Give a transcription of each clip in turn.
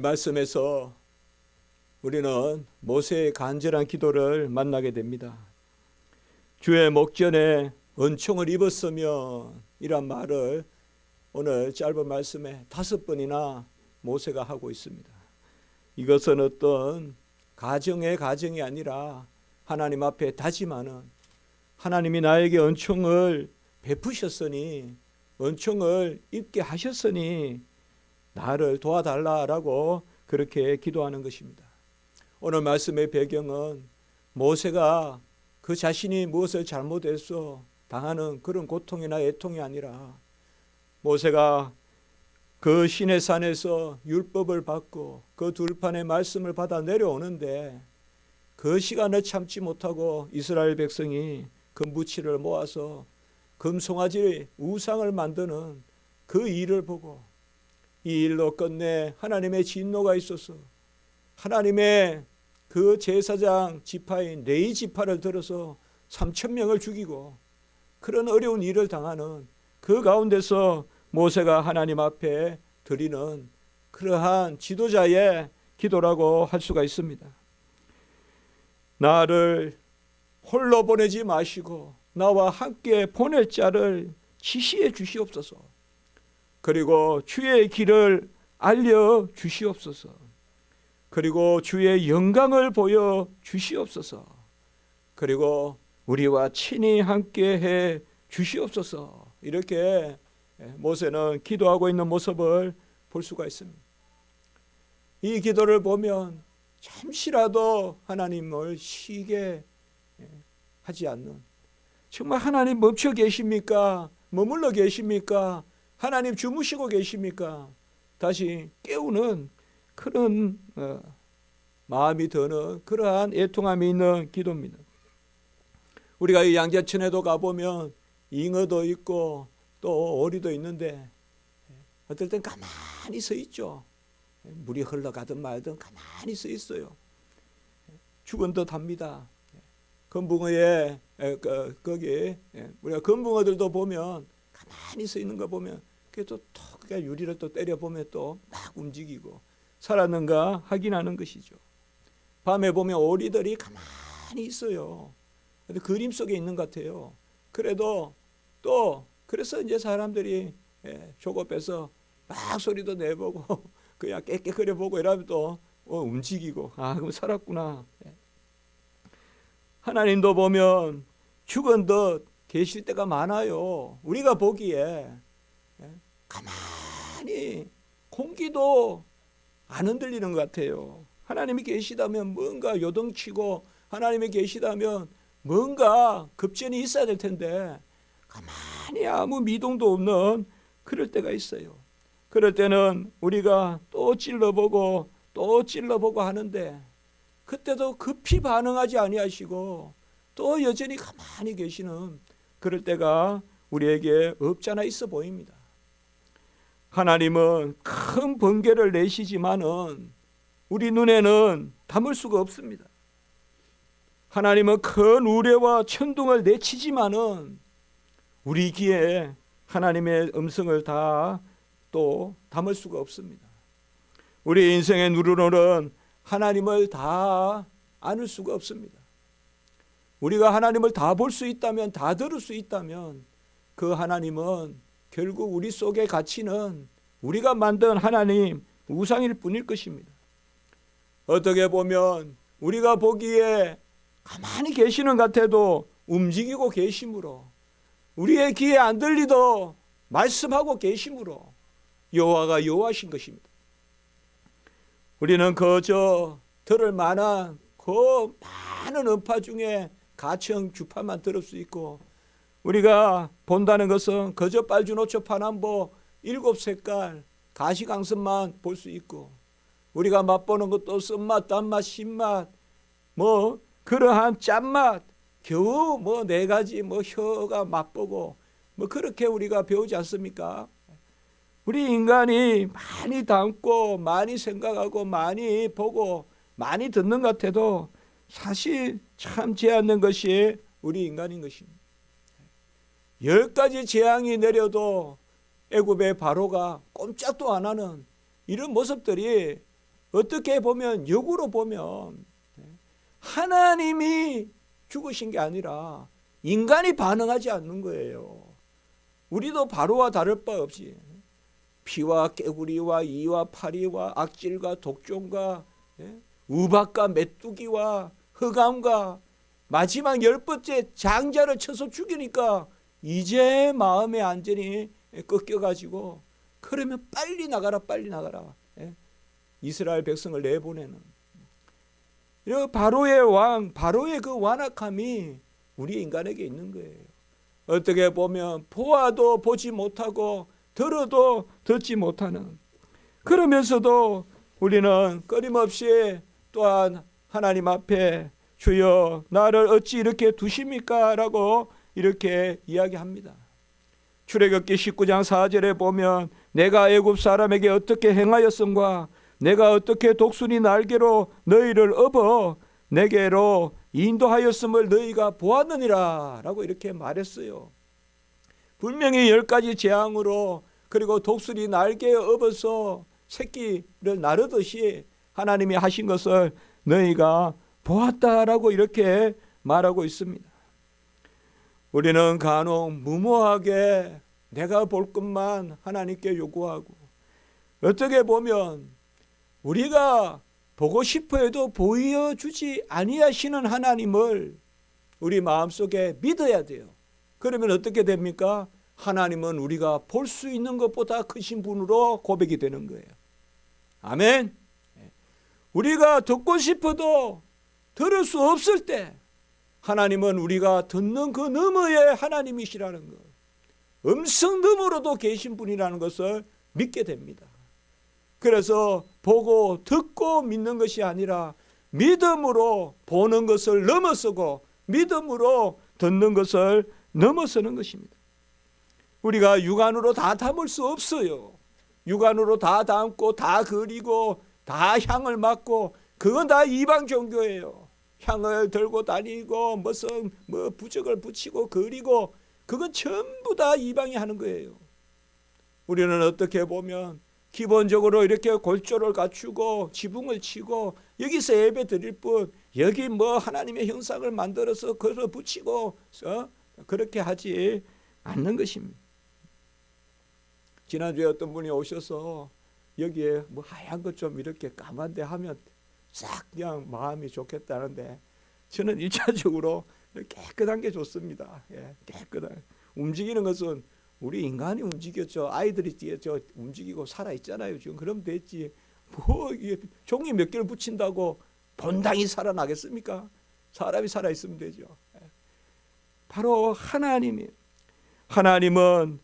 말씀에서 우리는 모세의 간절한 기도를 만나게 됩니다. 주의 목전에 은총을 입었으면 이란 말을 오늘 짧은 말씀에 5번이나 모세가 하고 있습니다. 이것은 어떤 가정이 아니라 하나님 앞에 다짐하는, 하나님이 나에게 은총을 베푸셨으니, 은총을 입게 하셨으니 나를 도와달라라고 그렇게 기도하는 것입니다. 오늘 말씀의 배경은 모세가 그 자신이 무엇을 잘못해서 당하는 그런 고통이나 애통이 아니라, 모세가 그 시내산에서 율법을 받고 그 둘판의 말씀을 받아 내려오는데 그 시간을 참지 못하고 이스라엘 백성이 금부치를 모아서 금송아지 우상을 만드는 그 일을 보고, 이 일로 끝내 하나님의 진노가 있어서 하나님의 그 제사장 지파인 레위 지파를 들어서 3,000명을 죽이고 그런 어려운 일을 당하는 그 가운데서 모세가 하나님 앞에 드리는 그러한 지도자의 기도라고 할 수가 있습니다. 나를 홀로 보내지 마시고 나와 함께 보낼 자를 지시해 주시옵소서. 그리고 주의 길을 알려 주시옵소서. 그리고 주의 영광을 보여 주시옵소서. 그리고 우리와 친히 함께 해 주시옵소서. 이렇게 모세는 기도하고 있는 모습을 볼 수가 있습니다. 이 기도를 보면 잠시라도 하나님을 쉬게 하지 않는, 정말 하나님 멈춰 계십니까? 머물러 계십니까? 하나님 주무시고 계십니까? 다시 깨우는 그런 마음이 드는 그러한 애통함이 있는 기도입니다. 우리가 이 양재천에도 가보면 잉어도 있고 또 오리도 있는데 어떨 땐 가만히 서 있죠. 물이 흘러가든 말든 가만히 서 있어요. 죽은 듯 합니다. 금붕어에 거기 우리가 금붕어들도 보면 가만히 서 있는 거 보면 그게 또 톡 유리를 또 때려 보면 또 막 움직이고 살았는가 확인하는 것이죠. 밤에 보면 오리들이 가만히 있어요. 근데 그림 속에 있는 것 같아요. 그래도 또 그래서 이제 사람들이 조급해서 막 소리도 내보고 그냥 깨끗거려 보고 이러면 또 움직이고, 그럼 살았구나. 하나님도 보면 죽은 듯 계실 때가 많아요. 우리가 보기에 가만히 공기도 안 흔들리는 것 같아요. 하나님이 계시다면 뭔가 요동치고 하나님이 계시다면 뭔가 급전이 있어야 될 텐데 가만히 아무 미동도 없는 그럴 때가 있어요. 그럴 때는 우리가 또 찔러보고 또 찔러보고 하는데 그때도 급히 반응하지 아니하시고 또 여전히 가만히 계시는 그럴 때가 우리에게 없잖아 있어 보입니다. 하나님은 큰 번개를 내시지만은 우리 눈에는 담을 수가 없습니다. 하나님은 큰 우레와 천둥을 내치지만은 우리 귀에 하나님의 음성을 다 또 담을 수가 없습니다. 우리 인생의 누르노는 하나님을 다 안을 수가 없습니다. 우리가 하나님을 다 볼 수 있다면, 다 들을 수 있다면 그 하나님은 결국 우리 속에 갇히는 우리가 만든 하나님 우상일 뿐일 것입니다. 어떻게 보면 우리가 보기에 가만히 계시는 것 같아도 움직이고 계심으로, 우리의 귀에 안 들리도 말씀하고 계심으로 여호와가 여호와신 것입니다. 우리는 그저 들을 만한 그 많은 음파 중에 가청 주파만 들을 수 있고, 우리가 본다는 것은 그저 빨주노초 파남보 7색깔 가시강선만 볼 수 있고, 우리가 맛보는 것도 쓴맛, 단맛, 신맛, 그러한 짠맛, 겨우 4가지 혀가 맛보고 그렇게 우리가 배우지 않습니까? 우리 인간이 많이 담고 많이 생각하고 많이 보고 많이 듣는 것 같아도 사실 참지 않는 것이 우리 인간인 것입니다. 10가지 재앙이 내려도 애굽의 바로가 꼼짝도 안 하는 이런 모습들이 어떻게 보면 역으로 보면 하나님이 죽으신 게 아니라 인간이 반응하지 않는 거예요. 우리도 바로와 다를 바 없이 피와 깨구리와 이와 파리와 악질과 독종과 우박과 메뚜기와 흑암과 마지막 10번째 장자를 쳐서 죽이니까 이제 마음의 안전이 꺾여가지고 그러면 빨리 나가라 빨리 나가라. 이스라엘 백성을 내보내는 바로의 왕, 바로의 그 완악함이 우리 인간에게 있는 거예요. 어떻게 보면 보아도 보지 못하고 들어도 듣지 못하는, 그러면서도 우리는 끊임없이 또한 하나님 앞에 주여 나를 어찌 이렇게 두십니까? 라고 이렇게 이야기합니다. 출애굽기 19장 4절에 보면 내가 애굽 사람에게 어떻게 행하였음과 내가 어떻게 독수리 날개로 너희를 업어 내게로 인도하였음을 너희가 보았느니라 라고 이렇게 말했어요. 분명히 10가지 재앙으로 그리고 독수리 날개에 업어서 새끼를 나르듯이 하나님이 하신 것을 너희가 보았다라고 이렇게 말하고 있습니다. 우리는 간혹 무모하게 내가 볼 것만 하나님께 요구하고 어떻게 보면 우리가 보고 싶어 해도 보여주지 아니하시는 하나님을 우리 마음속에 믿어야 돼요. 그러면 어떻게 됩니까? 하나님은 우리가 볼 수 있는 것보다 크신 분으로 고백이 되는 거예요. 아멘. 우리가 듣고 싶어도 들을 수 없을 때 하나님은 우리가 듣는 그 너머의 하나님이시라는 것, 음성 너머로도 계신 분이라는 것을 믿게 됩니다. 그래서 보고 듣고 믿는 것이 아니라 믿음으로 보는 것을 넘어서고 믿음으로 듣는 것을 넘어서는 것입니다. 우리가 육안으로 다 담을 수 없어요. 육안으로 다 담고 다 그리고 다 향을 맡고 그건 다 이방 종교예요. 향을 들고 다니고 무슨 부적을 붙이고 그리고 그건 전부 다 이방이 하는 거예요. 우리는 어떻게 보면 기본적으로 이렇게 골조를 갖추고 지붕을 치고 여기서 예배 드릴 뿐 여기 하나님의 형상을 만들어서 걸어 붙이고 그렇게 하지 않는 것입니다. 지난주에 어떤 분이 오셔서 여기에 하얀 것 좀 이렇게 까만데 하면 싹 그냥 마음이 좋겠다는데 저는 1차적으로 깨끗한 게 좋습니다. 깨끗한 움직이는 것은 우리 인간이 움직였죠. 아이들이 뒤에 움직이고 살아 있잖아요. 지금 그럼 됐지. 이게 종이 몇 개를 붙인다고 본당이 살아나겠습니까? 사람이 살아 있으면 되죠. 바로 하나님은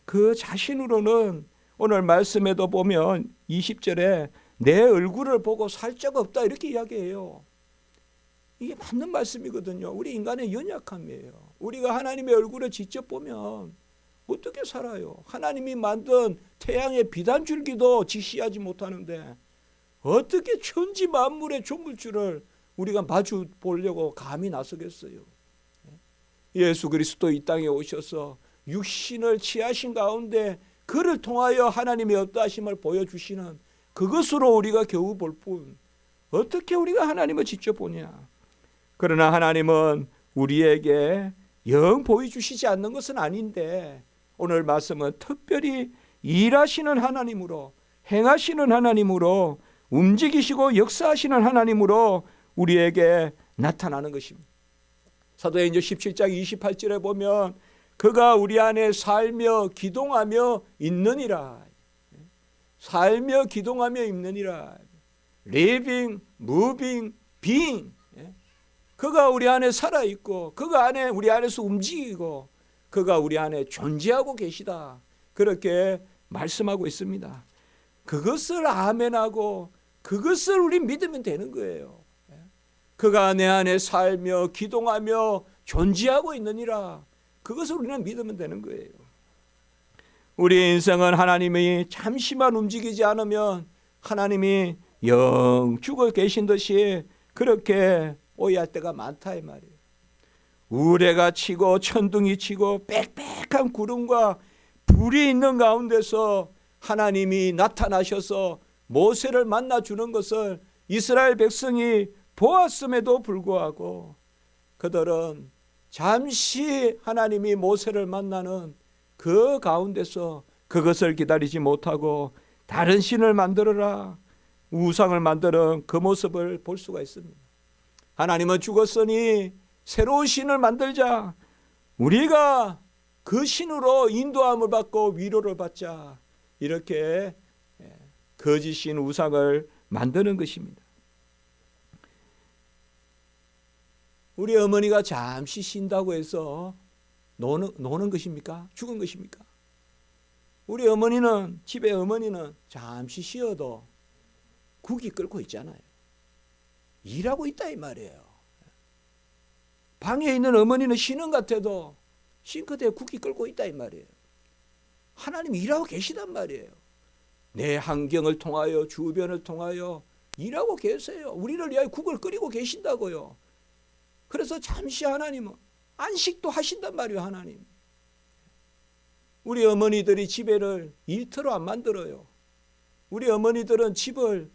그 자신으로는 오늘 말씀에도 보면 20절에 내 얼굴을 보고 살 적 없다 이렇게 이야기해요. 이게 맞는 말씀이거든요. 우리 인간의 연약함이에요. 우리가 하나님의 얼굴을 직접 보면 어떻게 살아요? 하나님이 만든 태양의 비단줄기도 직시하지 못하는데 어떻게 천지 만물의 조물주를 우리가 마주 보려고 감히 나서겠어요? 예수 그리스도 이 땅에 오셔서 육신을 취하신 가운데 그를 통하여 하나님의 어떠하심을 보여주시는 그것으로 우리가 겨우 볼 뿐 어떻게 우리가 하나님을 직접 보냐? 그러나 하나님은 우리에게 영 보여주시지 않는 것은 아닌데 오늘 말씀은 특별히 일하시는 하나님으로 행하시는 하나님으로 움직이시고 역사하시는 하나님으로 우리에게 나타나는 것입니다. 사도행전 17장 28절에 보면 그가 우리 안에 살며 기동하며 있느니라. 살며 기동하며 있느니라. Living, moving, being. 그가 우리 안에 살아있고 그가 우리 안에서 움직이고 그가 우리 안에 존재하고 계시다. 그렇게 말씀하고 있습니다. 그것을 아멘하고 그것을 우리 믿으면 되는 거예요. 그가 내 안에 살며 기동하며 존재하고 있느니라. 그것을 우리는 믿으면 되는 거예요. 우리 인생은 하나님이 잠시만 움직이지 않으면 하나님이 영 죽어 계신 듯이 그렇게 오해할 때가 많다 이 말이에요. 우레가 치고 천둥이 치고 빽빽한 구름과 불이 있는 가운데서 하나님이 나타나셔서 모세를 만나주는 것을 이스라엘 백성이 보았음에도 불구하고 그들은 잠시 하나님이 모세를 만나는 그 가운데서 그것을 기다리지 못하고 다른 신을 만들어라, 우상을 만드는 그 모습을 볼 수가 있습니다. 하나님은 죽었으니 새로운 신을 만들자, 우리가 그 신으로 인도함을 받고 위로를 받자, 이렇게 거짓신 우상을 만드는 것입니다. 우리 어머니가 잠시 쉰다고 해서 노는 것입니까? 죽은 것입니까? 우리 어머니는, 집에 어머니는 잠시 쉬어도 국이 끓고 있잖아요. 일하고 있다 이 말이에요. 방에 있는 어머니는 쉬는 것 같아도 싱크대에 국이 끓고 있다 이 말이에요. 하나님 일하고 계시단 말이에요. 내 환경을 통하여, 주변을 통하여 일하고 계세요. 우리를 위하여 국을 끓이고 계신다고요. 그래서 잠시 하나님은 안식도 하신단 말이에요. 하나님. 우리 어머니들이 집에를 일터로 안 만들어요. 우리 어머니들은 집을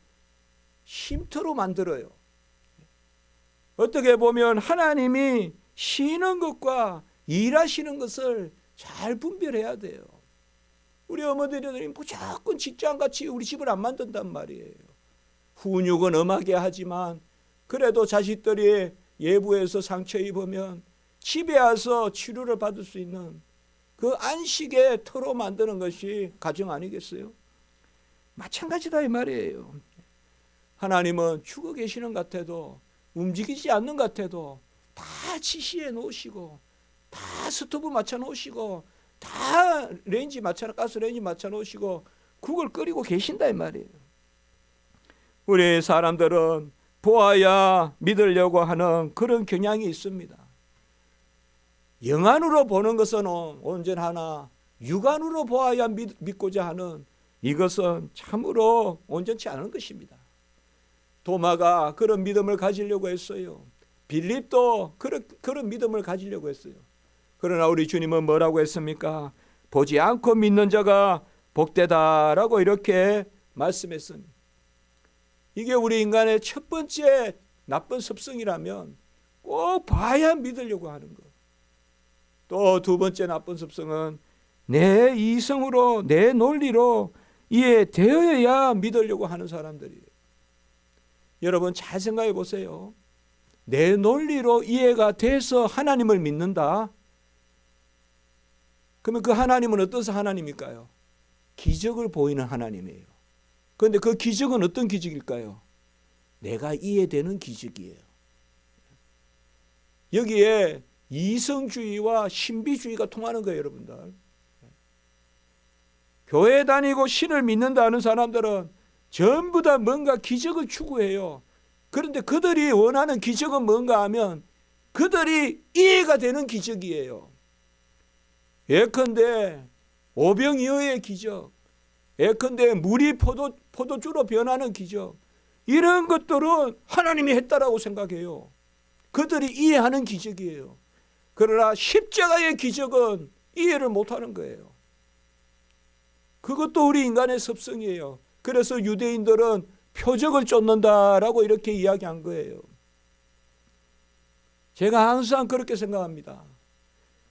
쉼터로 만들어요. 어떻게 보면 하나님이 쉬는 것과 일하시는 것을 잘 분별해야 돼요. 우리 어머니들이 무조건 직장같이 우리 집을 안 만든단 말이에요. 훈육은 엄하게 하지만 그래도 자식들이 예부에서 상처 입으면 집에 와서 치료를 받을 수 있는 그 안식의 터로 만드는 것이 가정 아니겠어요? 마찬가지다 이 말이에요. 하나님은 죽어 계시는 것 같아도, 움직이지 않는 것 같아도 다 지시해 놓으시고, 다 스토브 맞춰 놓으시고, 다 가스 레인지 맞춰 놓으시고 국을 끓이고 계신다 이 말이에요. 우리 사람들은 보아야 믿으려고 하는 그런 경향이 있습니다. 영안으로 보는 것은 온전하나 육안으로 보아야 믿고자 하는 이것은 참으로 온전치 않은 것입니다. 도마가 그런 믿음을 가지려고 했어요. 빌립도 그런 믿음을 가지려고 했어요. 그러나 우리 주님은 뭐라고 했습니까? 보지 않고 믿는 자가 복되다라고 이렇게 말씀했습니다. 이게 우리 인간의 첫 번째 나쁜 습성이라면 꼭 봐야 믿으려고 하는 것. 또 두 번째 나쁜 습성은 내 이성으로, 내 논리로 이해되어야 믿으려고 하는 사람들이에요. 여러분 잘 생각해 보세요. 내 논리로 이해가 돼서 하나님을 믿는다. 그러면 그 하나님은 어떤 하나님일까요? 기적을 보이는 하나님이에요. 그런데 그 기적은 어떤 기적일까요? 내가 이해되는 기적이에요. 여기에 이성주의와 신비주의가 통하는 거예요, 여러분들. 교회 다니고 신을 믿는다는 사람들은 전부 다 뭔가 기적을 추구해요. 그런데 그들이 원하는 기적은 뭔가 하면 그들이 이해가 되는 기적이에요. 예컨대 오병이어의 기적, 예컨대 물이 포도주로 변하는 기적, 이런 것들은 하나님이 했다라고 생각해요. 그들이 이해하는 기적이에요. 그러나 십자가의 기적은 이해를 못하는 거예요. 그것도 우리 인간의 습성이에요. 그래서 유대인들은 표적을 쫓는다라고 이렇게 이야기한 거예요. 제가 항상 그렇게 생각합니다.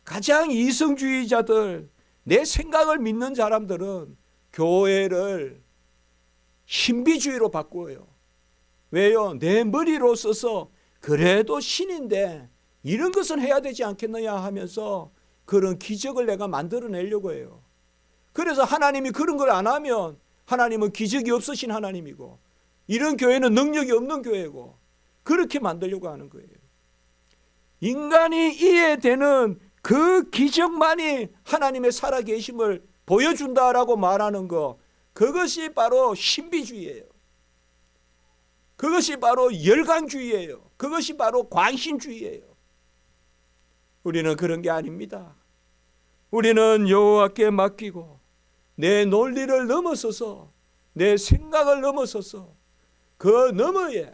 가장 이성주의자들, 내 생각을 믿는 사람들은 교회를 신비주의로 바꾸어요. 왜요? 내 머리로 써서 그래도 신인데 이런 것은 해야 되지 않겠느냐 하면서 그런 기적을 내가 만들어내려고 해요. 그래서 하나님이 그런 걸 안 하면 하나님은 기적이 없으신 하나님이고 이런 교회는 능력이 없는 교회고 그렇게 만들려고 하는 거예요. 인간이 이해되는 그 기적만이 하나님의 살아계심을 보여준다라고 말하는 거, 그것이 바로 신비주의예요. 그것이 바로 열광주의예요. 그것이 바로 광신주의예요. 우리는 그런 게 아닙니다. 우리는 여호와께 맡기고 내 논리를 넘어서서, 내 생각을 넘어서서 그 너머에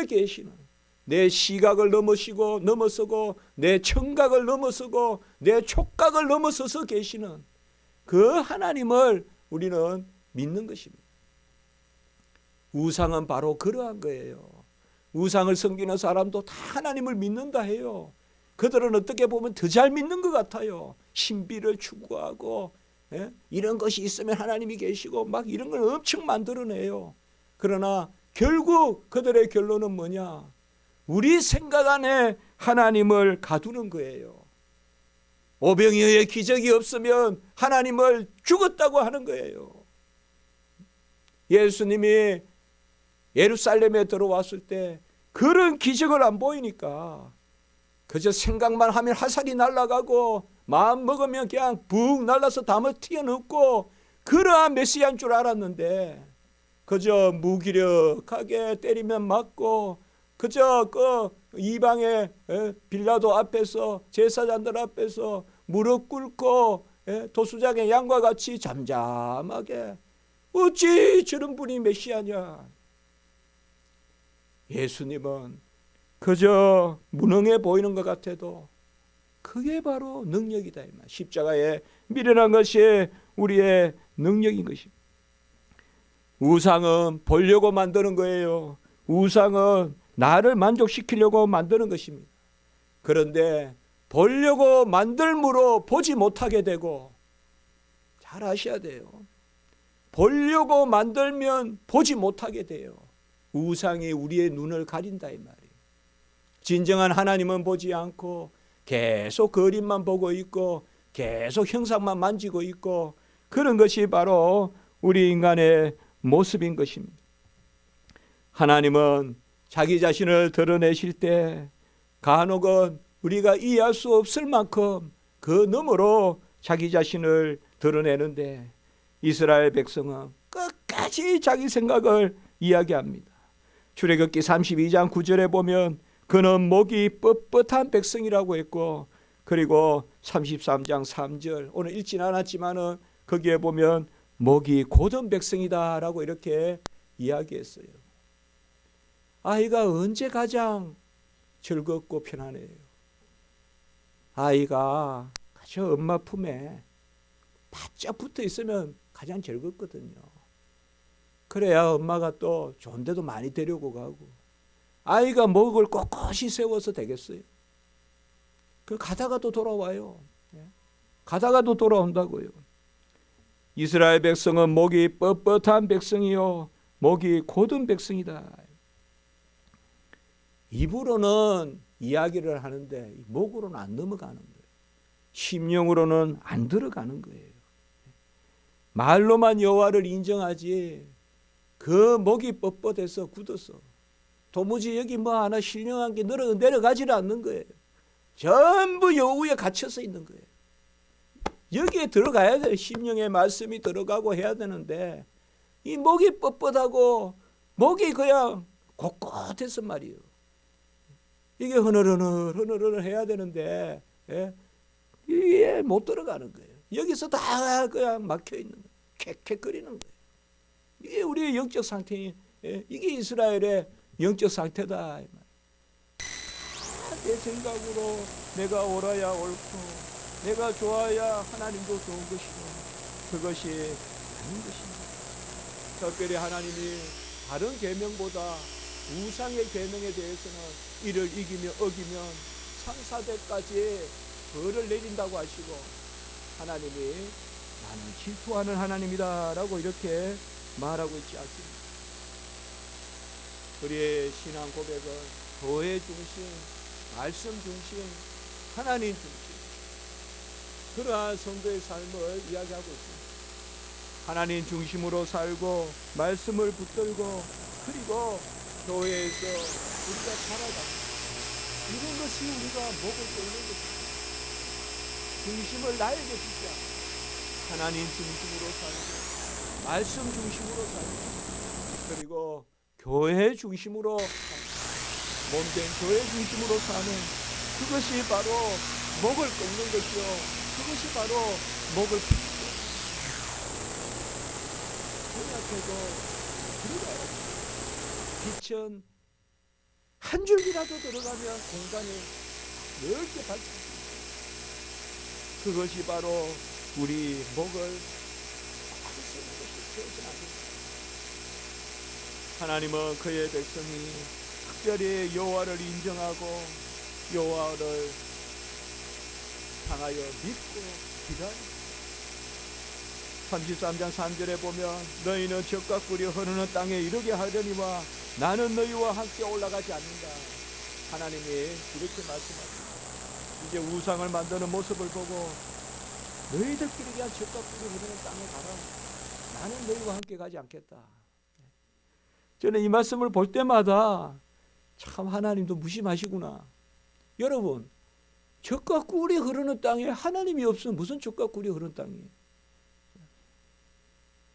계시는, 내 시각을 넘어서고 내 청각을 넘어서고 내 촉각을 넘어서서 계시는 그 하나님을 우리는 믿는 것입니다. 우상은 바로 그러한 거예요. 우상을 섬기는 사람도 다 하나님을 믿는다 해요. 그들은 어떻게 보면 더 잘 믿는 것 같아요. 신비를 추구하고 이런 것이 있으면 하나님이 계시고 막 이런 걸 엄청 만들어내요. 그러나 결국 그들의 결론은 뭐냐? 우리 생각 안에 하나님을 가두는 거예요. 오병이어의 기적이 없으면 하나님을 죽었다고 하는 거예요. 예수님이 예루살렘에 들어왔을 때 그런 기적을 안 보이니까 그저 생각만 하면 화살이 날아가고 마음 먹으면 그냥 붕 날라서 담을 튀어넣고 그러한 메시아인 줄 알았는데 그저 무기력하게 때리면 맞고 그저 그 이방의 빌라도 앞에서 제사장들 앞에서 무릎 꿇고 도수장의 양과 같이 잠잠하게 어찌 저런 분이 메시아냐. 예수님은 그저 무능해 보이는 것 같아도 그게 바로 능력이다. 십자가에 미련한 것이 우리의 능력인 것입니다. 우상은 보려고 만드는 거예요. 우상은 나를 만족시키려고 만드는 것입니다. 그런데 보려고 만들므로 보지 못하게 되고, 잘 아셔야 돼요. 보려고 만들면 보지 못하게 돼요. 우상이 우리의 눈을 가린다 이 말이에요. 진정한 하나님은 보지 않고 계속 그림만 보고 있고 계속 형상만 만지고 있고 그런 것이 바로 우리 인간의 모습인 것입니다. 하나님은 자기 자신을 드러내실 때 간혹은 우리가 이해할 수 없을 만큼 그 너머로 자기 자신을 드러내는데 이스라엘 백성은 끝까지 자기 생각을 이야기합니다. 출애굽기 32장 9절에 보면 그는 목이 뻣뻣한 백성이라고 했고, 그리고 33장 3절 오늘 읽진 않았지만은 거기에 보면 목이 고든 백성이다라고 이렇게 이야기했어요. 아이가 언제 가장 즐겁고 편안해요? 아이가 그저 엄마 품에 바짝 붙어 있으면 가장 즐겁거든요. 그래야 엄마가 또 좋은 데도 많이 데리고 가고, 아이가 목을 꼿꼿이 세워서 되겠어요? 그 가다가도 돌아와요. 가다가도 돌아온다고요. 이스라엘 백성은 목이 뻣뻣한 백성이요 목이 고든 백성이다. 입으로는 이야기를 하는데 목으로는 안 넘어가는 거예요. 심령으로는 안 들어가는 거예요. 말로만 여호와를 인정하지 그 목이 뻣뻣해서 굳어서 도무지 여기 뭐 하나 신령한 게 내려가지를 않는 거예요. 전부 여호와에 갇혀서 있는 거예요. 여기에 들어가야 돼요. 심령의 말씀이 들어가고 해야 되는데 이 목이 뻣뻣하고 목이 그냥 꼿꼿해서 말이에요. 이게 흐느흐느 해야 되는데 이게 못 들어가는 거예요. 여기서 다 그냥 막혀 있는 거예요. 캑캑거리는 거예요. 이게 우리의 영적 상태, 이게 이스라엘의 영적 상태다. 내 생각으로 내가 옳아야 옳고 내가 좋아야 하나님도 좋은 것이고 그것이 아닌 것입니다. 특별히 하나님이 다른 계명보다 우상의 계명에 대해서는 이를 이기며 어기면 3, 4대까지 벌을 내린다고 하시고 하나님이 나는 질투하는 하나님이다 라고 이렇게 말하고 있지 않습니다. 우리의 신앙 고백은 교회 중심, 말씀 중심, 하나님 중심 그러한 성도의 삶을 이야기하고 있습니다. 하나님 중심으로 살고 말씀을 붙들고 그리고 교회에서 우리가 살아가는 이런 것이 우리가 목을 끓는 것입니다. 중심을 나에게 주지 않고 하나님 중심으로 살고 말씀 중심으로 살고 그리고 교회 중심으로 몸된 교회 중심으로 사는 그것이 바로 목을 끓는 것이요 그것이 바로 목을 끓는 것이요. 연약해도 들어가요. 빛은 한 줄기라도 들어가면 공간이 넓게 밝혀집니다. 그것이 바로 우리 목을 하나님은 그의 백성이 특별히 여호와를 인정하고 여호와를 향하여 믿고 기다리고 33장 3절에 보면 너희는 젖과 꿀이 흐르는 땅에 이르게 하려니와 나는 너희와 함께 올라가지 않는다. 하나님이 이렇게 말씀하십니다. 이제 우상을 만드는 모습을 보고 너희들끼리 그냥 젖과 꿀이 흐르는 땅에 가라. 나는 너희와 함께 가지 않겠다. 저는 이 말씀을 볼 때마다 참 하나님도 무심하시구나. 여러분, 젖과 꿀이 흐르는 땅에 하나님이 없으면 무슨 젖과 꿀이 흐르는 땅이에요?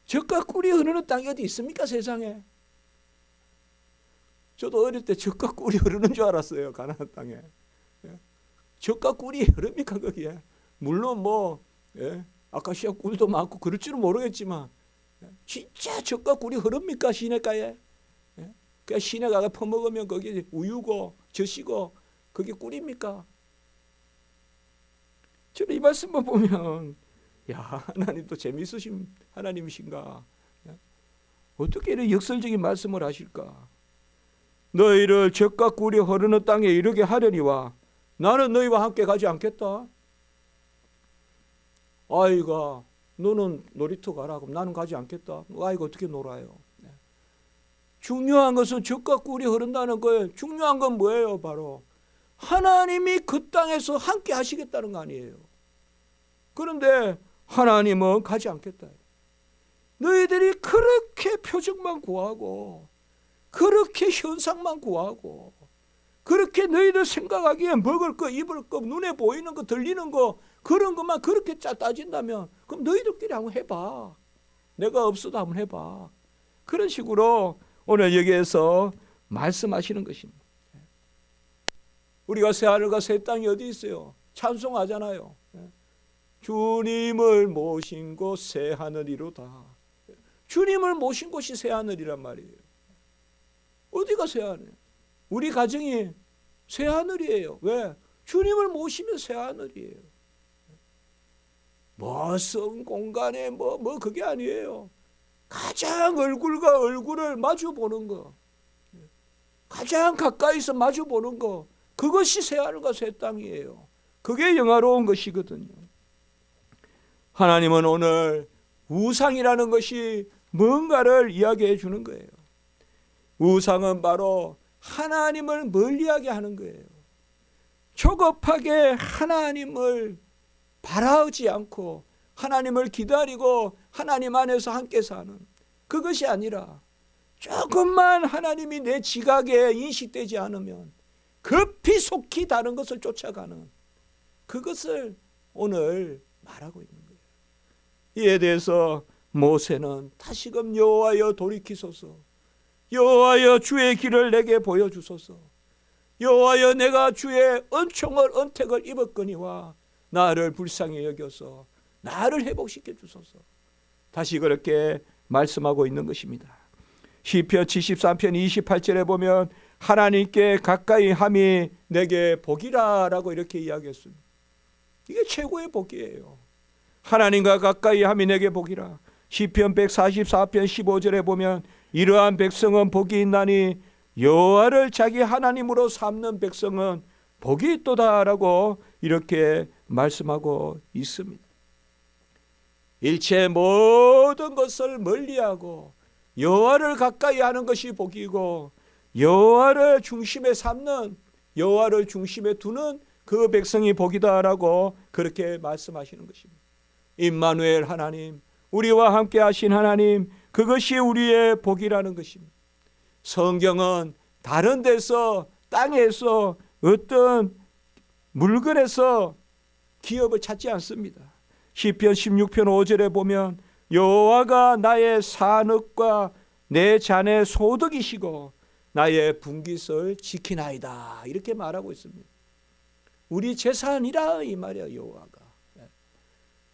젖과 꿀이 흐르는 땅이 어디 있습니까, 세상에? 저도 어릴 때 젖과 꿀이 흐르는 줄 알았어요, 가나안 땅에. 젖과 꿀이 흐릅니까, 거기에? 물론 아카시아 꿀도 많고 그럴 줄은 모르겠지만 진짜 젖과 꿀이 흐릅니까, 시냇가에? 그냥 시내가가 퍼먹으면 거기 우유고 젖이고 그게 꿀입니까? 저는 이 말씀만 보면 야, 하나님도 재미있으신 하나님이신가? 어떻게 이런 역설적인 말씀을 하실까? 너희를 젖과 꿀이 흐르는 땅에 이르게 하려니와 나는 너희와 함께 가지 않겠다. 아이가 너는 놀이터 가라. 그럼 나는 가지 않겠다. 아이가 어떻게 놀아요? 중요한 것은 젖과 꿀이 흐른다는 거예요. 중요한 건 뭐예요? 바로 하나님이 그 땅에서 함께 하시겠다는 거 아니에요. 그런데 하나님은 가지 않겠다. 너희들이 그렇게 표적만 구하고 그렇게 현상만 구하고 그렇게 너희들 생각하기에 먹을 거, 입을 거, 눈에 보이는 거, 들리는 거 그런 것만 그렇게 따진다면 그럼 너희들끼리 한번 해봐. 내가 없어도 한번 해봐. 그런 식으로 오늘 여기에서 말씀하시는 것입니다. 우리가 새 하늘과 새 땅이 어디 있어요? 찬송하잖아요. 주님을 모신 곳 새 하늘이로다. 주님을 모신 곳이 새 하늘이란 말이에요. 어디가 새 하늘? 우리 가정이 새 하늘이에요. 왜? 주님을 모시면 새 하늘이에요. 멋진 공간에 그게 아니에요. 가장 얼굴과 얼굴을 마주 보는 거, 가장 가까이서 마주 보는 거, 그것이 새 하늘과 새 땅이에요. 그게 영화로운 것이거든요. 하나님은 오늘 우상이라는 것이 뭔가를 이야기해 주는 거예요. 우상은 바로 하나님을 멀리하게 하는 거예요. 조급하게 하나님을 바라지 않고 하나님을 기다리고 하나님 안에서 함께 사는 그것이 아니라 조금만 하나님이 내 지각에 인식되지 않으면 급히 속히 다른 것을 쫓아가는 그것을 오늘 말하고 있는 거예요. 이에 대해서 모세는 다시금 여호와여 돌이키소서, 여호와여 주의 길을 내게 보여주소서, 여호와여 내가 주의 은총을 입었거니와 나를 불쌍히 여겨서 나를 회복시켜 주소서. 다시 그렇게 말씀하고 있는 것입니다. 시편 73편 28절에 보면 하나님께 가까이 함이 내게 복이라 라고 이렇게 이야기했습니다. 이게 최고의 복이에요. 하나님과 가까이 함이 내게 복이라. 시편 144편 15절에 보면 이러한 백성은 복이 있나니 여호와를 자기 하나님으로 삼는 백성은 복이 있도다 라고 이렇게 말씀하고 있습니다. 일체 모든 것을 멀리하고 여호와를 가까이 하는 것이 복이고 여호와를 중심에 삼는, 여호와를 중심에 두는 그 백성이 복이다라고 그렇게 말씀하시는 것입니다. 임마누엘 하나님, 우리와 함께 하신 하나님, 그것이 우리의 복이라는 것입니다. 성경은 다른 데서, 땅에서, 어떤 물건에서 기업을 찾지 않습니다. 시편 16편 5절에 보면 여호와가 나의 산업과 내 잔의 소득이시고 나의 분깃을 지키나이다 이렇게 말하고 있습니다. 우리 재산이라 이 말이야. 여호와가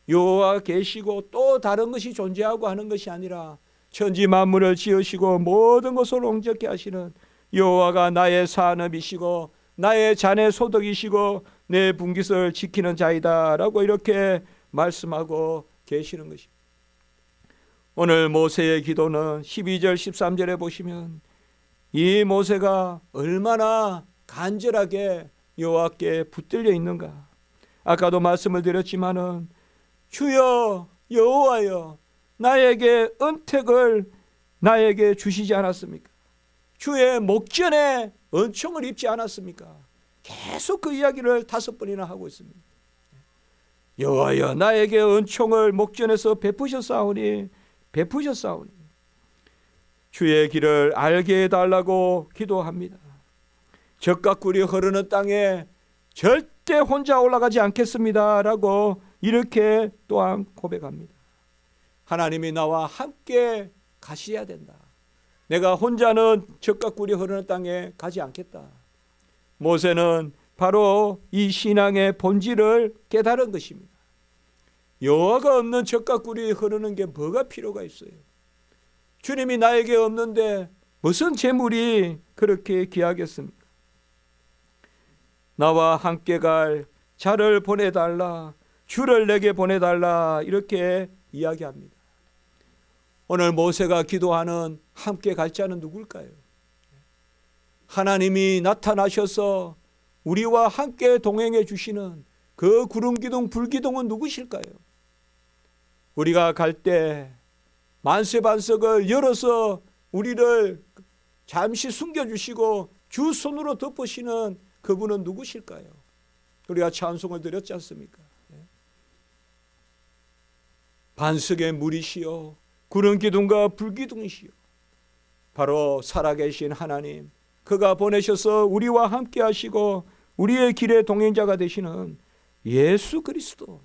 여호와 계시고 또 다른 것이 존재하고 하는 것이 아니라 천지 만물을 지으시고 모든 것을 온전케 하시는 여호와가 나의 산업이시고 나의 잔의 소득이시고 내 분깃을 지키는 자이다 라고 이렇게 말씀하고 계시는 것입니다. 오늘 모세의 기도는 12절 13절에 보시면 이 모세가 얼마나 간절하게 여호와께 붙들려 있는가. 아까도 말씀을 드렸지만은 주여 여호와여 나에게 은택을 나에게 주시지 않았습니까? 주의 목전에 은총을 입지 않았습니까? 계속 그 이야기를 5번이나 하고 있습니다. 여호와여 나에게 은총을 목전에서 베푸셨사오니 주의 길을 알게 해달라고 기도합니다. 젖과 꿀이 흐르는 땅에 절대 혼자 올라가지 않겠습니다 라고 이렇게 또한 고백합니다. 하나님이 나와 함께 가셔야 된다. 내가 혼자는 젖과 꿀이 흐르는 땅에 가지 않겠다. 모세는 바로 이 신앙의 본질을 깨달은 것입니다. 여호와가 없는 젖과 꿀이 흐르는 게 뭐가 필요가 있어요? 주님이 나에게 없는데 무슨 재물이 그렇게 귀하겠습니까? 나와 함께 갈 자를 보내달라, 주를 내게 보내달라 이렇게 이야기합니다. 오늘 모세가 기도하는 함께 갈 자는 누굴까요? 하나님이 나타나셔서 우리와 함께 동행해 주시는 그 구름기둥 불기둥은 누구실까요? 우리가 갈 때 만세반석을 열어서 우리를 잠시 숨겨주시고 주 손으로 덮으시는 그분은 누구실까요? 우리가 찬송을 드렸지 않습니까? 반석의 물이시여 구름기둥과 불기둥이시여 바로 살아계신 하나님, 그가 보내셔서 우리와 함께 하시고 우리의 길의 동행자가 되시는 예수 그리스도,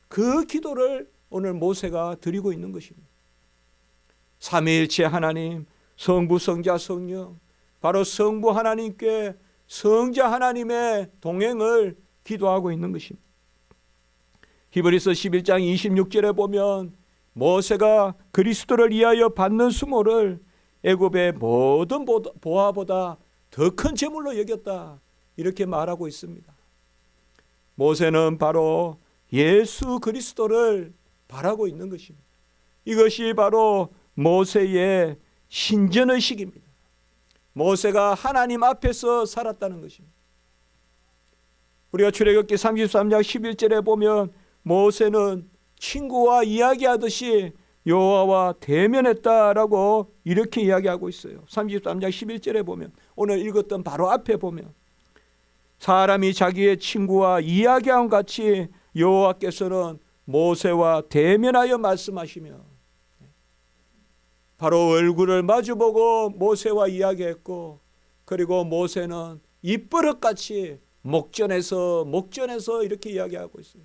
그 기도를 오늘 모세가 드리고 있는 것입니다. 삼위일체 하나님, 성부, 성자, 성령, 바로 성부 하나님께 성자 하나님의 동행을 기도하고 있는 것입니다. 히브리서 11장 26절에 보면 모세가 그리스도를 위하여 받는 수모를 애굽의 모든 보화보다 더 큰 재물로 여겼다 이렇게 말하고 있습니다. 모세는 바로 예수 그리스도를 바라고 있는 것입니다. 이것이 바로 모세의 신전의식입니다. 모세가 하나님 앞에서 살았다는 것입니다. 우리가 출애굽기 33장 11절에 보면 모세는 친구와 이야기하듯이 여호와와 대면했다라고 이렇게 이야기하고 있어요. 33장 11절에 보면, 오늘 읽었던 바로 앞에 보면 사람이 자기의 친구와 이야기함 같이 여호와께서는 모세와 대면하여 말씀하시며 바로 얼굴을 마주보고 모세와 이야기했고, 그리고 모세는 입버릇같이 목전에서 이렇게 이야기하고 있어요.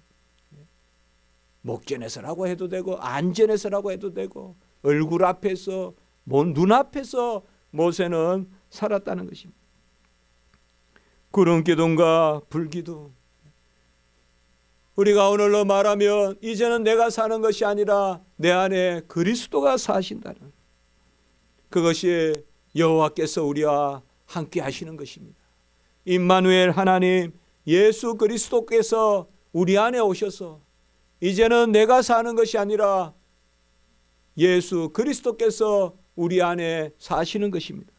목전에서라고 해도 되고 안전에서라고 해도 되고 얼굴 앞에서 눈앞에서 모세는 살았다는 것입니다. 구름기둥과 불기둥, 우리가 오늘로 말하면 이제는 내가 사는 것이 아니라 내 안에 그리스도가 사신다는, 그것이 여호와께서 우리와 함께 하시는 것입니다. 임마누엘 하나님 예수 그리스도께서 우리 안에 오셔서 이제는 내가 사는 것이 아니라 예수 그리스도께서 우리 안에 사시는 것입니다.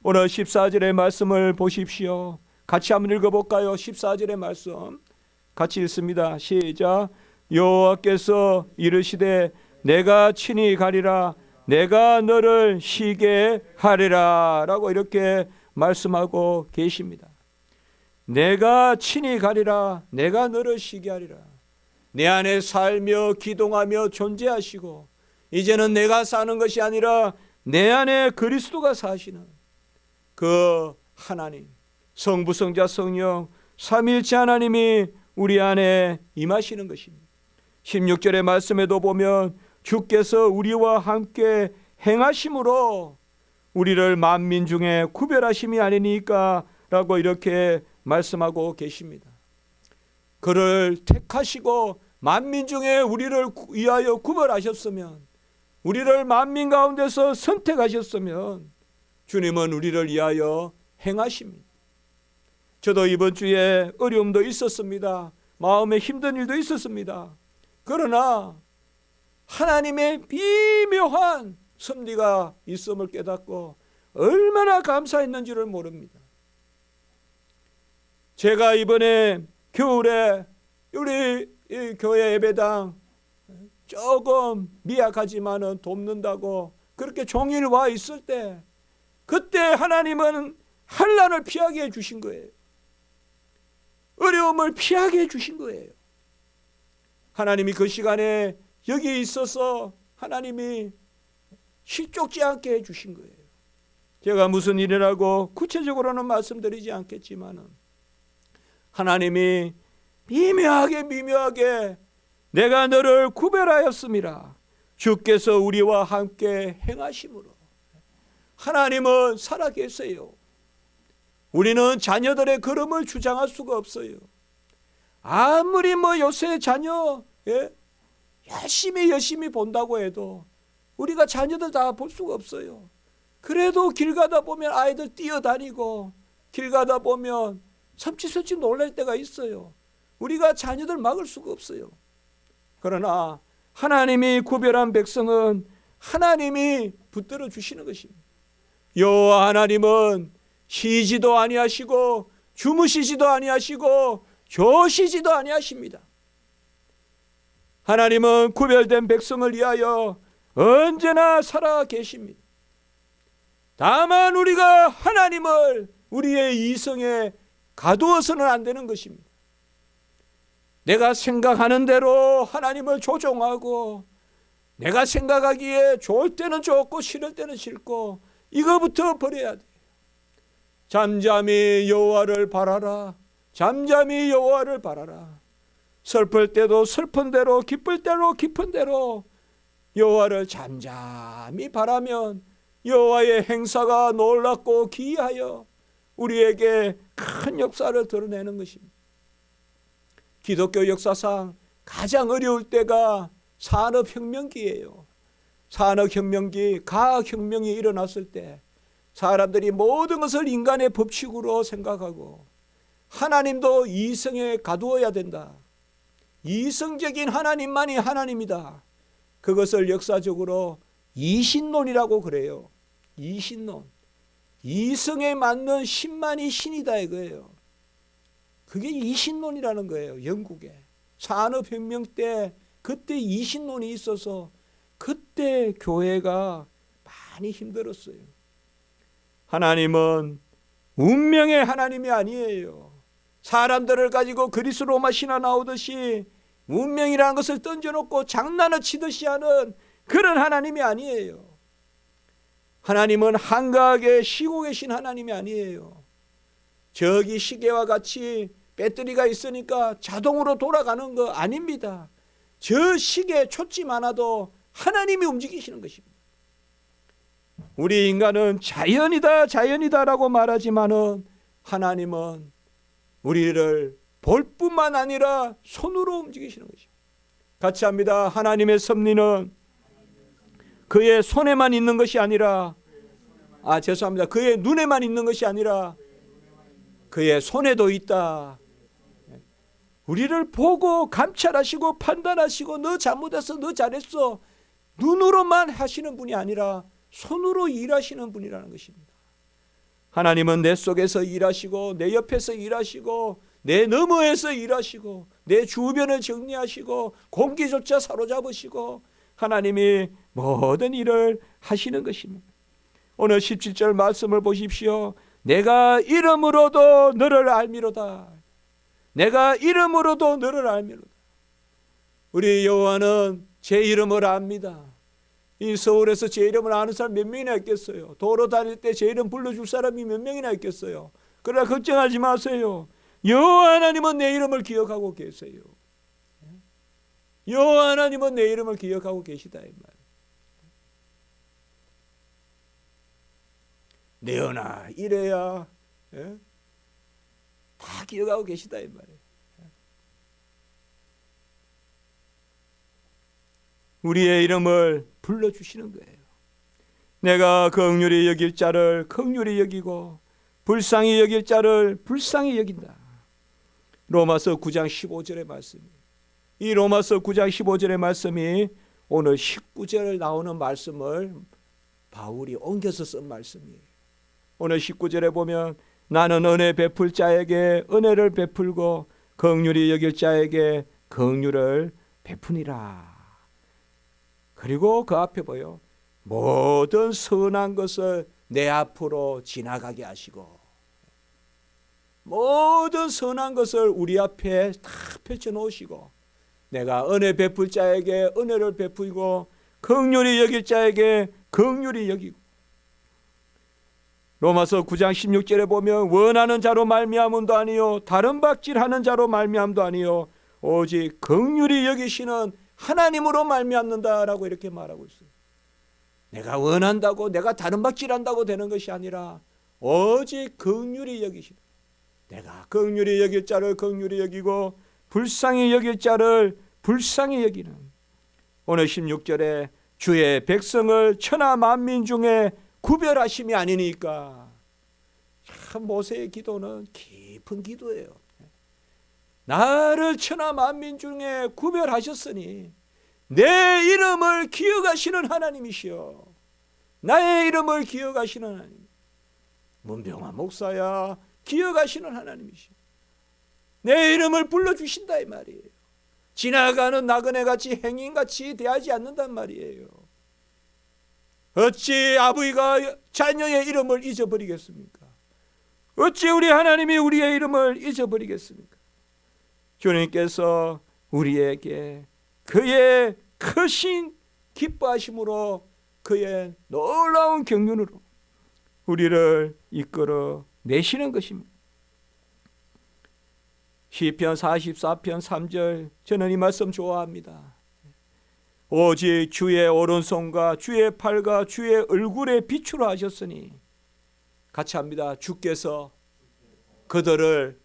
오늘 14절의 말씀을 보십시오. 같이 한번 읽어볼까요? 14절의 말씀 같이 읽습니다. 시작. 여호와께서 이르시되 내가 친히 가리라, 내가 너를 쉬게 하리라 라고 이렇게 말씀하고 계십니다. 내가 친히 가리라, 내가 너를 쉬게 하리라. 내 안에 살며 기동하며 존재하시고 이제는 내가 사는 것이 아니라 내 안에 그리스도가 사시는 그 하나님, 성부, 성자, 성령 삼위일체 하나님이 우리 안에 임하시는 것입니다. 16절의 말씀에도 보면 주께서 우리와 함께 행하심으로 우리를 만민 중에 구별하심이 아니니까 라고 이렇게 말씀하고 계십니다. 그를 택하시고 만민 중에 우리를 위하여 구별하셨으면, 우리를 만민 가운데서 선택하셨으면 주님은 우리를 위하여 행하십니다. 저도 이번 주에 어려움도 있었습니다. 마음에 힘든 일도 있었습니다. 그러나 하나님의 비묘한 섭리가 있음을 깨닫고 얼마나 감사했는지를 모릅니다. 제가 이번에 겨울에 우리 이 교회 예배당 조금 미약하지만은 돕는다고 그렇게 종일 와 있을 때, 그때 하나님은 환난을 피하게 해주신 거예요. 어려움을 피하게 해주신 거예요. 하나님이 그 시간에 여기 있어서 하나님이 실족지 않게 해주신 거예요. 제가 무슨 일이라고 구체적으로는 말씀드리지 않겠지만은 하나님이 미묘하게 내가 너를 구별하였음이라 주께서 우리와 함께 행하심으로. 하나님은 살아계세요. 우리는 자녀들의 걸음을 주장할 수가 없어요. 아무리 요새 자녀 열심히 본다고 해도 우리가 자녀들 다 볼 수가 없어요. 그래도 길 가다 보면 아이들 뛰어다니고 길 가다 보면 섬찟섬찟 놀랄 때가 있어요. 우리가 자녀들 막을 수가 없어요. 그러나 하나님이 구별한 백성은 하나님이 붙들어 주시는 것입니다. 여호와 하나님은 쉬지도 아니하시고 주무시지도 아니하시고 조시지도 아니하십니다. 하나님은 구별된 백성을 위하여 언제나 살아 계십니다. 다만 우리가 하나님을 우리의 이성에 가두어서는 안 되는 것입니다. 내가 생각하는 대로 하나님을 조종하고 내가 생각하기에 좋을 때는 좋고 싫을 때는 싫고 이거부터 버려야 돼요. 잠잠히 여호와를 바라라. 잠잠히 여호와를 바라라. 슬플 때도 슬픈 대로, 기쁠 때로 기쁜 대로 여호와를 잠잠히 바라면 여호와의 행사가 놀랍고 기이하여 우리에게 큰 역사를 드러내는 것입니다. 기독교 역사상 가장 어려울 때가 산업혁명기예요. 산업혁명기, 과학혁명이 일어났을 때 사람들이 모든 것을 인간의 법칙으로 생각하고 하나님도 이성에 가두어야 된다. 이성적인 하나님만이 하나님이다. 그것을 역사적으로 이신론이라고 그래요. 이신론. 이성에 맞는 신만이 신이다 이거예요. 그게 이신론이라는 거예요. 영국에 산업혁명 때 그때 이신론이 있어서 그때 교회가 많이 힘들었어요. 하나님은 운명의 하나님이 아니에요. 사람들을 가지고 그리스 로마 신화 나오듯이 운명이라는 것을 던져놓고 장난을 치듯이 하는 그런 하나님이 아니에요. 하나님은 한가하게 쉬고 계신 하나님이 아니에요. 저기 시계와 같이 배터리가 있으니까 자동으로 돌아가는 거 아닙니다. 저 시계에 초점 하나도 하나님이 움직이시는 것입니다. 우리 인간은 자연이다라고 말하지만은 하나님은 우리를 볼 뿐만 아니라 손으로 움직이시는 것입니다. 같이 합니다. 하나님의 섭리는 그의 손에만 있는 것이 아니라 죄송합니다. 그의 눈에만 있는 것이 아니라 그의 손에도 있다. 우리를 보고 감찰하시고 판단하시고 너 잘못했어, 너 잘했어 눈으로만 하시는 분이 아니라 손으로 일하시는 분이라는 것입니다. 하나님은 내 속에서 일하시고 내 옆에서 일하시고 내 너머에서 일하시고 내 주변을 정리하시고 공기조차 사로잡으시고 하나님이 모든 일을 하시는 것입니다. 오늘 17절 말씀을 보십시오. 내가 이름으로도 너를 알미로다. 내가 이름으로도 너를 알미로다. 우리 여호와는 제 이름을 압니다. 이 서울에서 제 이름을 아는 사람 몇 명이나 있겠어요? 도로 다닐 때 제 이름 불러줄 사람이 몇 명이나 있겠어요? 그러나 걱정하지 마세요. 여호와 하나님은 내 이름을 기억하고 계세요. 여호와 하나님은 내 이름을 기억하고 계시다 이 말. 내어나 이래야 다 기억하고 계시다 이 말이에요. 우리의 이름을 불러주시는 거예요. 내가 긍휼히 여길 자를 긍휼히 여기고 불쌍히 여길 자를 불쌍히 여긴다. 로마서 9장 15절의 말씀이에요. 이 로마서 9장 15절의 말씀이 오늘 19절 나오는 말씀을 바울이 옮겨서 쓴 말씀이에요. 오늘 19절에 보면 나는 은혜 베풀 자에게 은혜를 베풀고 긍휼히 여길 자에게 긍휼을 베푸니라. 그리고 그 앞에 보여 모든 선한 것을 내 앞으로 지나가게 하시고 모든 선한 것을 우리 앞에 다 펼쳐 놓으시고 내가 은혜 베풀 자에게 은혜를 베풀고 긍휼히 여길 자에게 긍휼히 여기고 로마서 9장 16절에 보면 원하는 자로 말미암음도 아니요 다른 박질하는 자로 말미암음도 아니요 오직 긍휼히 여기시는 하나님으로 말미암는다라고 이렇게 말하고 있어요. 내가 원한다고 내가 다른 박질한다고 되는 것이 아니라 오직 긍휼히 여기시는 내가 긍휼히 여길 자를 긍휼히 여기고 불쌍히 여길 자를 불쌍히 여기는 오늘 16절에 주의 백성을 천하 만민 중에 구별하심이 아니니까 참 모세의 기도는 깊은 기도예요. 나를 천하 만민 중에 구별하셨으니 내 이름을 기억하시는 하나님이시여 나의 이름을 기억하시는 하나님 문병화 목사야 기억하시는 하나님이시여 내 이름을 불러주신다 이 말이에요. 지나가는 나그네같이 행인같이 대하지 않는단 말이에요. 어찌 아버지가 자녀의 이름을 잊어버리겠습니까? 어찌 우리 하나님이 우리의 이름을 잊어버리겠습니까? 주님께서 우리에게 그의 크신 기뻐하심으로 그의 놀라운 경륜으로 우리를 이끌어 내시는 것입니다. 시편 44편 3절 저는 이 말씀 좋아합니다. 오직 주의 오른손과 주의 팔과 주의 얼굴에 비추라 하셨으니 같이 합니다. 주께서 그들을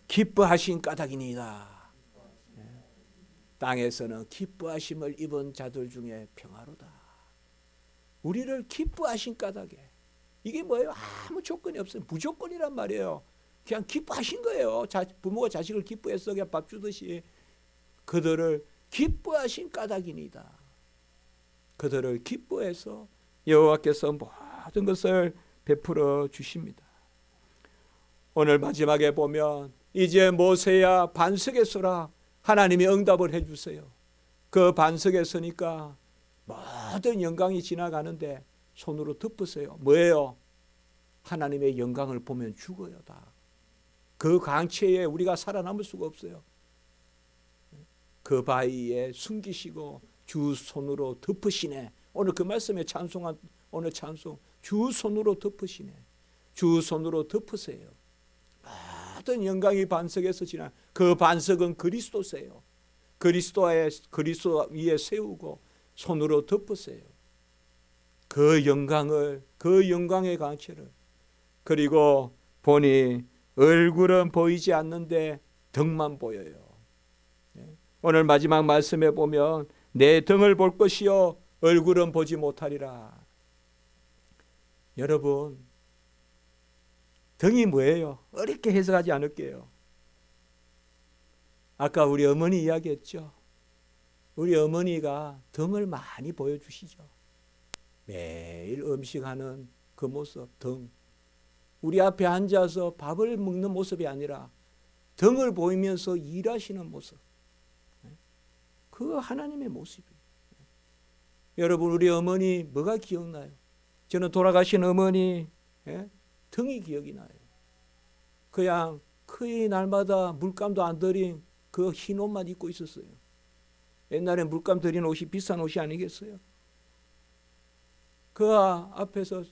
기뻐하신 까닭이니이다. 땅에서는 기뻐하심을 입은 자들 중에 평화로다. 우리를 기뻐하신 까닭에 이게 뭐예요? 아무 조건이 없어요. 무조건이란 말이에요. 그냥 기뻐하신 거예요. 부모가 자식을 기뻐해서 그냥 밥 주듯이 그들을 기뻐하신 까닭이니이다. 그들을 기뻐해서 여호와께서 모든 것을 베풀어 주십니다. 오늘 마지막에 보면 이제 모세야 반석에 서라 하나님이 응답을 해주세요. 그 반석에 서니까 모든 영광이 지나가는데 손으로 덮으세요. 뭐예요? 하나님의 영광을 보면 죽어요. 다. 그 광채에 우리가 살아남을 수가 없어요. 그 바위에 숨기시고 주 손으로 덮으시네. 오늘 그 말씀에 찬송한 오늘 찬송 주 손으로 덮으시네. 주 손으로 덮으세요. 모든 영광이 반석에서 지나 그 반석은 그리스도세요. 그리스도 위에 세우고 손으로 덮으세요. 그 영광을 그 영광의 광채를 그리고 보니 얼굴은 보이지 않는데 등만 보여요. 오늘 마지막 말씀에 보면 내 등을 볼 것이요 얼굴은 보지 못하리라. 여러분 등이 뭐예요? 어렵게 해석하지 않을게요. 아까 우리 어머니 이야기했죠. 우리 어머니가 등을 많이 보여주시죠. 매일 음식하는 그 모습 등. 우리 앞에 앉아서 밥을 먹는 모습이 아니라 등을 보이면서 일하시는 모습. 그 하나님의 모습이에요. 여러분 우리 어머니 뭐가 기억나요? 저는 돌아가신 어머니 등이 기억이 나요. 그냥 거의 날마다 물감도 안 들인 그 흰 옷만 입고 있었어요. 옛날에 물감 들인 옷이 비싼 옷이 아니겠어요? 그 앞에서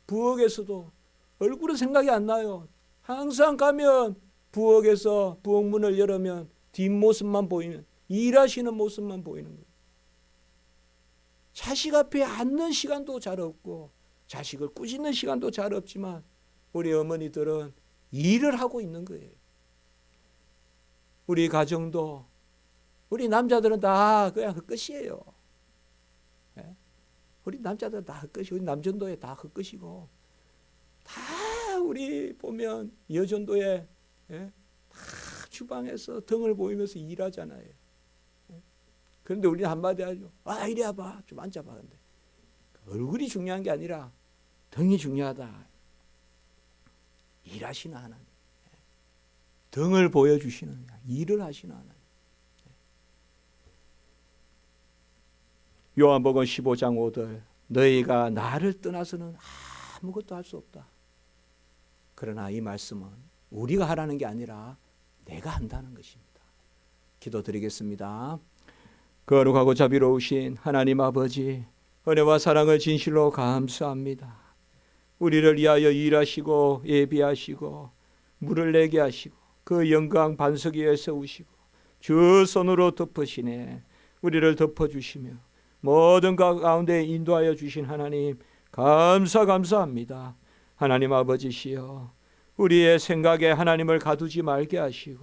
부엌에서도 얼굴은 생각이 안 나요. 항상 가면 부엌에서 부엌문을 열으면 뒷모습만 보이는 일하시는 모습만 보이는 거예요. 자식 앞에 앉는 시간도 잘 없고 자식을 꾸짖는 시간도 잘 없지만 우리 어머니들은 일을 하고 있는 거예요. 우리 가정도 우리 남자들은 다 그냥 헛것이에요. 우리 남자들은 다 헛것이고 우리 남전도에 다 헛것이고 다 우리 보면 여전도에 다 주방에서 등을 보이면서 일하잖아요. 그런데 우리는 한마디 하죠. 이리 와봐. 좀 앉아봐. 근데 얼굴이 중요한 게 아니라 등이 중요하다. 일하시는 하나님, 등을 보여주시는, 일을 하시는 하나님. 요한복음 15장 5절, 너희가 나를 떠나서는 아무것도 할 수 없다. 그러나 이 말씀은 우리가 하라는 게 아니라 내가 한다는 것입니다. 기도드리겠습니다. 거룩하고 자비로우신 하나님 아버지, 은혜와 사랑을 진실로 감사합니다. 우리를 위하여 일하시고 예비하시고 물을 내게 하시고 그 영광 반석 위에 세우시고 주 손으로 덮으시네. 우리를 덮어주시며 모든 가운데 인도하여 주신 하나님 감사합니다. 하나님 아버지시여, 우리의 생각에 하나님을 가두지 말게 하시고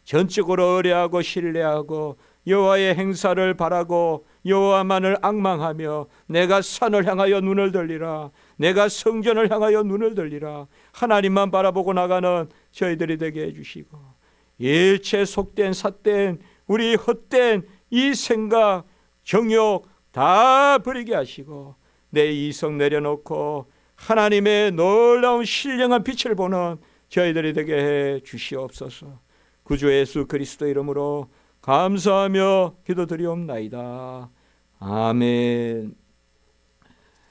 전적으로 의뢰하고 신뢰하고 여호와의 행사를 바라고 여호와만을 앙망하며 내가 산을 향하여 눈을 들리라, 내가 성전을 향하여 눈을 들리라, 하나님만 바라보고 나가는 저희들이 되게 해주시고 일체 속된 삿된 우리 헛된 이 생각 정욕 다 버리게 하시고 내 이성 내려놓고 하나님의 놀라운 신령한 빛을 보는 저희들이 되게 해 주시옵소서. 구주 예수 그리스도 이름으로 감사하며 기도드리옵나이다. 아멘.